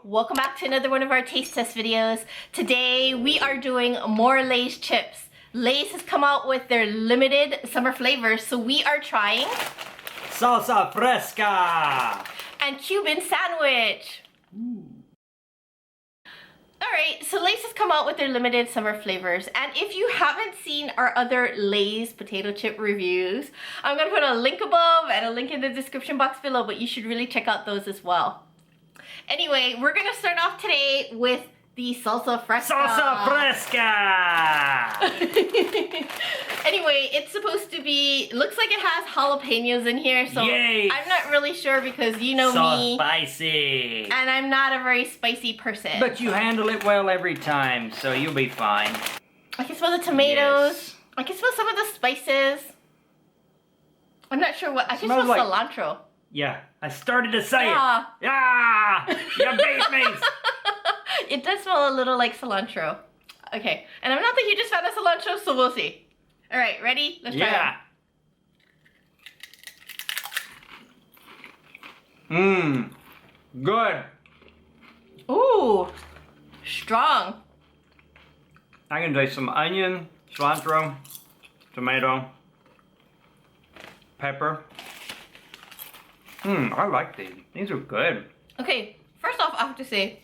welcome back to another one of our taste test videos. Today we are doing more Lay's chips. Lay's has come out with their limited summer flavors, so we are trying Salsa Fresca and Cuban sandwich. Alright, so Lay's has come out with their limited summer flavors, and if you haven't seen our other Lay's potato chip reviews, I'm going to put a link above and a link in the description box below, but you should really check out those as well. Anyway, we're going to start off today with the Salsa Fresca. Salsa Fresca! Anyway, it's supposed to be, looks like it has jalapenos in here, so Yay. I'm not really sure because you know So me. spicy. And I'm not a very spicy person. But you handle it well every time, so you'll be fine. I can smell the tomatoes. Yes. I can smell some of the spices. I'm not sure what. I can Smells smell like- cilantro. Yeah, I started to say Yeah. it. Yeah! You beat me! It does smell a little like cilantro. Okay, and I'm not the hugest fan of cilantro, so we'll see. All right, ready? Let's try Yeah. Mmm. Good. it. Ooh, strong. I can taste some onion, cilantro, tomato, pepper. I like these. These are good. Okay, first off, I have to say,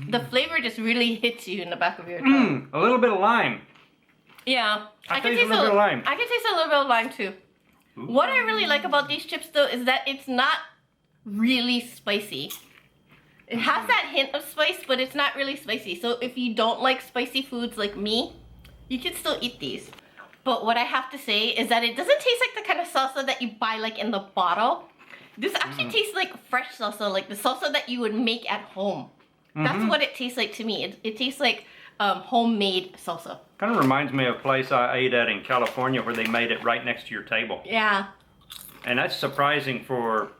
the flavor just really hits you in the back of your tongue. A little bit of lime. Yeah, I taste a little bit of lime. I can taste a little bit of lime too. Ooh. What I really like about these chips though is that it's not really spicy. It has that hint of spice, but it's not really spicy. So if you don't like spicy foods like me, you can still eat these. But what I have to say is that it doesn't taste like the kind of salsa that you buy like in the bottle. This actually tastes like fresh salsa, like the salsa that you would make at home. That's what it tastes like to me. It tastes like homemade salsa. Kind of reminds me of a place I ate at in California where they made it right next to your table. Yeah. And that's surprising for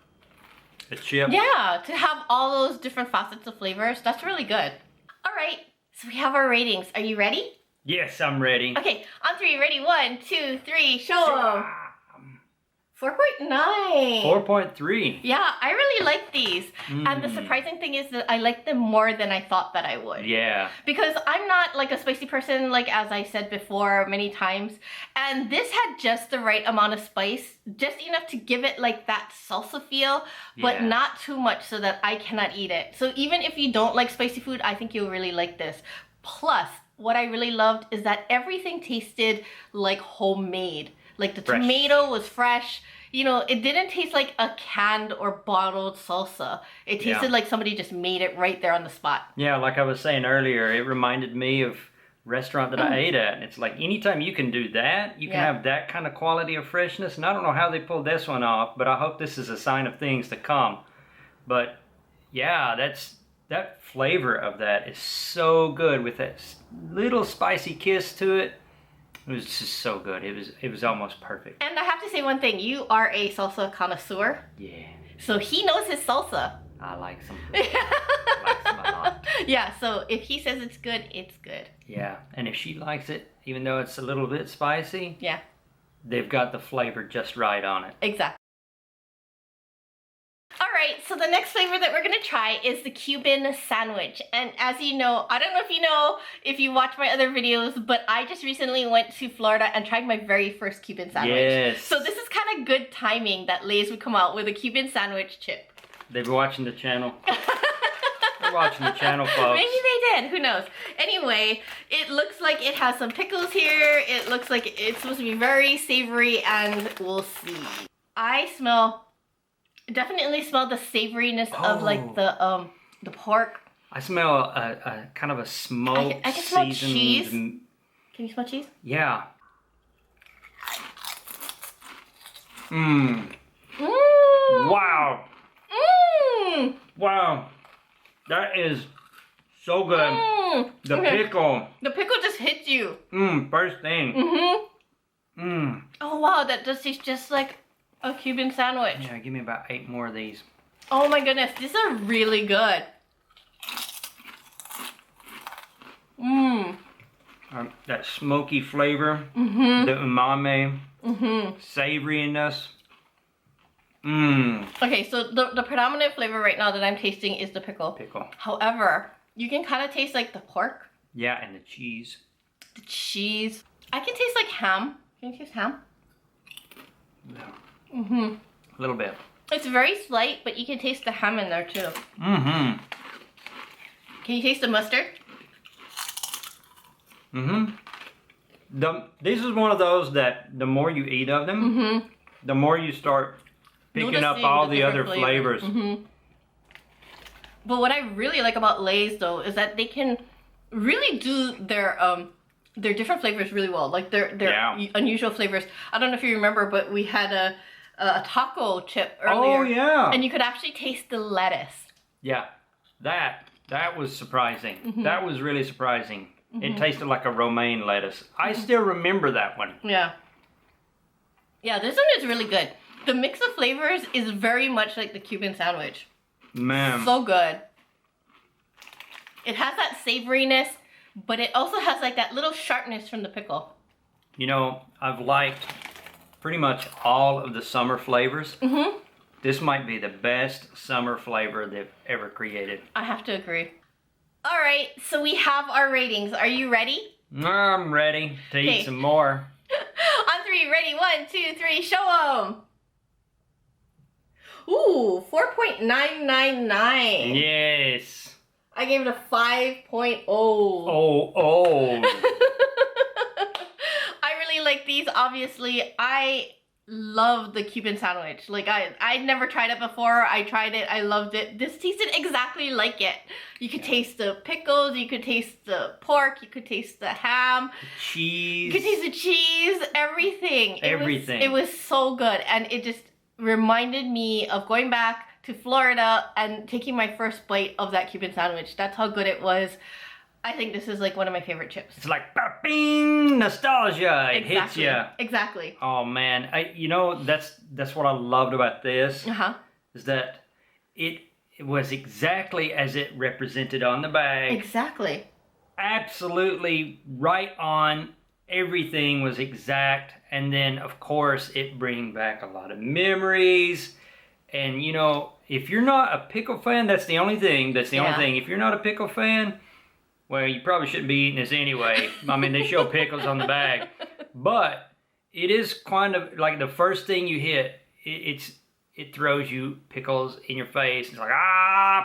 a chip. Yeah, to have all those different facets of flavors, that's really good. All right, so we have our ratings. Are you ready? Yes, I'm ready. Okay, on three, ready? 1, 2, 3, show 'em. 4.9. 4.3. Yeah, I really like these. And the surprising thing is that I like them more than I thought that I would. Yeah. Because I'm not like a spicy person, like as I said before many times. And this had just the right amount of spice, just enough to give it like that salsa feel, but Yeah. not too much so that I cannot eat it. So even if you don't like spicy food, I think you'll really like this. Plus, what I really loved is that everything tasted like homemade. Like the Fresh. tomato was fresh. You know, it didn't taste like a canned or bottled salsa. It tasted like somebody just made it right there on the spot. Yeah, like I was saying earlier, it reminded me of a restaurant that I ate at. It's like anytime you can do that, you can have that kind of quality of freshness. And I don't know how they pulled this one off, but I hope this is a sign of things to come. But yeah, that flavor of that is so good with that little spicy kiss to it. It was just so good. It was almost perfect. And I have to say one thing, you are a salsa connoisseur. Yeah. So he knows his salsa. I like some. I like some a lot. Yeah, so if he says it's good, it's good. Yeah, and if she likes it, even though it's a little bit spicy, Yeah, they've got the flavor just right on it. exactly. Alright, so the next flavor that we're going to try is the Cuban sandwich. And as you know, I don't know if you watch my other videos, but I just recently went to Florida and tried my very first Cuban sandwich. Yes. So this is kind of good timing that Lay's would come out with a Cuban sandwich chip. They've been watching the channel. They're watching the channel, folks. Maybe they did, who knows. Anyway, it looks like it has some pickles here. It looks like it's supposed to be very savory, and we'll see. I definitely smell the savoriness of like the pork. I smell a kind of a smoked, I can smell seasoned... cheese. Can you smell cheese? Yeah. Mmm. Mmm. Wow. Mmm. Wow. That is so good. Mmm. The pickle. The pickle just hits you. First thing. Mm-hmm. Oh wow, that does taste just like a Cuban sandwich. Yeah, give me about 8 more of these. Oh my goodness, these are really good. Mmm. That smoky flavor, the umami, savoriness. Mmm. Okay, so the predominant flavor right now that I'm tasting is the pickle. Pickle. However, you can kind of taste like the pork. Yeah, and the cheese. The cheese. I can taste like ham. Can you taste ham? Yeah. Mm-hmm. A little bit. It's very slight, but you can taste the ham in there too. Mm-hmm. Can you taste the mustard? Mm-hmm. This is one of those that the more you eat of them, the more you start picking up Noticing all the the other different flavors. But what I really like about Lay's though is that they can really do their different flavors really well. Like their unusual flavors. I don't know if you remember, but we had a taco chip earlier. Oh yeah. And you could actually taste the lettuce. Yeah. That was surprising. That was really surprising. It tasted like a romaine lettuce. I still remember that one. Yeah. Yeah, this one is really good. The mix of flavors is very much like the Cuban sandwich. Man. So good. It has that savoriness, but it also has like that little sharpness from the pickle. You know, I've liked pretty much all of the summer flavors. This might be the best summer flavor they've ever created. I have to agree. All right, so we have our ratings. Are you ready? I'm ready to eat some more. On 3, ready? 1, 2, 3, show them. Ooh, 4.999. Yes. I gave it a 5.0. Oh. I really like these. Obviously, I love the Cuban sandwich. Like I'd never tried it before. I tried it. I loved it. This tasted exactly like it. You could taste the pickles. You could taste the pork. You could taste the ham. Cheese. You could taste the cheese. Everything. Everything. It was so good, and it just reminded me of going back to Florida and taking my first bite of that Cuban sandwich. That's how good it was. I think this is like one of my favorite chips. It's like bing, nostalgia. It hits you. Exactly. Oh man, that's what I loved about this. Is that it was exactly as it represented on the bag. Exactly. Absolutely right on. Everything was exact, and then of course it bring back a lot of memories. And you know, if you're not a pickle fan, that's the only thing. That's the only thing. If you're not a pickle fan, well, you probably shouldn't be eating this anyway. I mean, they show pickles on the bag. But it is kind of like the first thing you hit, it throws you pickles in your face. It's like,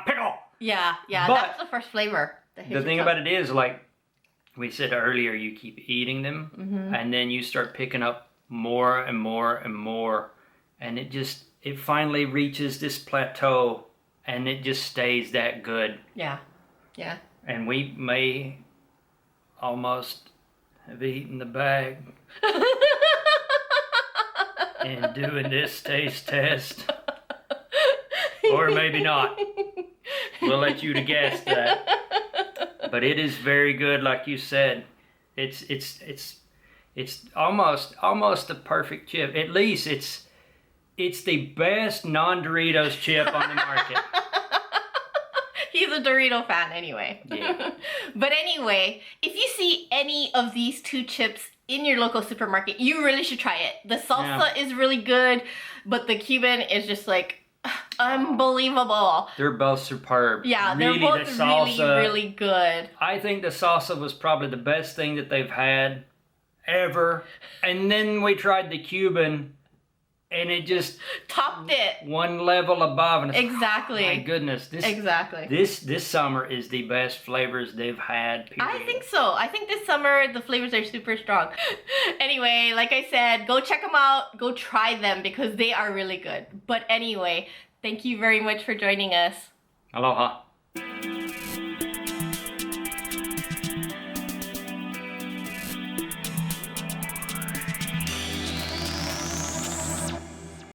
pickle! Yeah, but that's the first flavor. The thing about it is, like we said earlier, you keep eating them, and then you start picking up more and more and more. And it finally reaches this plateau, and it just stays that good. Yeah. And we may almost have eaten the bag in doing this taste test. Or maybe not. We'll let you to guess that. But it is very good, like you said. It's almost a perfect chip. At least it's the best non-Doritos chip on the market. He's a Dorito fan anyway. Yeah. But anyway, if you see any of these two chips in your local supermarket, you really should try it. The salsa is really good, but the Cuban is just like unbelievable. They're both superb. Yeah, really, they're both really good. I think the salsa was probably the best thing that they've had ever. And then we tried the Cuban, and it just topped it one level above. And exactly. Oh my goodness, this summer is the best flavors they've had. Period. I think so. I think this summer the flavors are super strong. Anyway, like I said, go check them out. Go try them because they are really good. But anyway, thank you very much for joining us. Aloha.